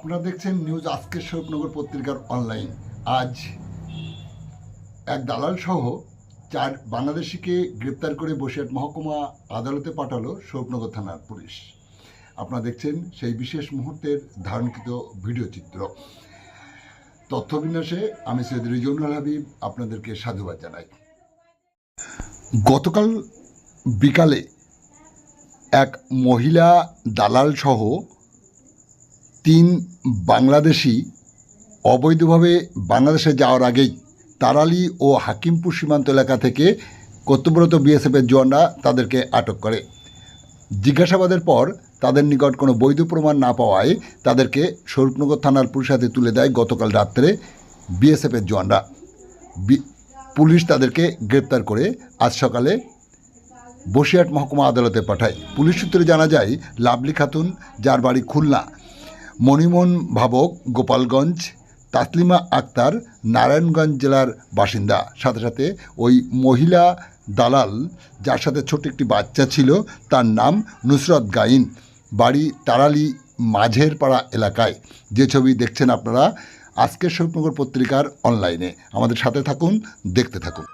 আপনারা দেখছেন নিউজ আজকের স্বরূপনগর পত্রিকার অনলাইন। আজ এক দালাল সহ 4 বাংলাদেশিকে গ্রেপ্তার করে বসিরহাট মহকুমা আদালতে পাঠালো স্বরূপনগর থানার পুলিশ। আপনারা দেখছেন সেই বিশেষ মুহূর্তের ধারণকৃত ভিডিও চিত্র। তথ্য বিন্যাসে আমি সৈয়দ রিজওয়ানুল হাবিব আপনাদেরকে সাধুবাদ জানাই। গতকাল বিকালে এক মহিলা দালাল সহ 3 বাংলাদেশি অবৈধভাবে বাংলাদেশে যাওয়ার আগেই তারালি ও হাকিমপুর সীমান্ত এলাকা থেকে কর্তব্যরত বিএসএফের জওয়ানরা তাদেরকে আটক করে। জিজ্ঞাসাবাদের পর তাদের নিকট কোনো বৈধ প্রমাণ না পাওয়ায় তাদেরকে স্বরূপনগর থানার পুলিশ হাতে তুলে দেয় গতকাল রাত্রে বিএসএফের জওয়ানরা। পুলিশ তাদেরকে গ্রেপ্তার করে আজ সকালে বসিরহাট মহকুমা আদালতে পাঠায়। পুলিশ সূত্রে জানা যায়, লাভলি খাতুন, যার বাড়ি খুলনা, মণিমোহন ভাবক গোপালগঞ্জ, তাসলিমা আক্তার নারায়ণগঞ্জ জেলার বাসিন্দা। সাথে সাথে ওই মহিলা দালাল, যার সাথে ছোট একটি বাচ্চা ছিল, তার নাম নুসরত গাইন, বাড়ি তারালি মাঝের পাড়া এলাকায়। যে ছবি দেখছেন আপনারা আজকের স্বরূপনগর পত্রিকার অনলাইনে। আমাদের সাথে থাকুন, দেখতে থাকুন।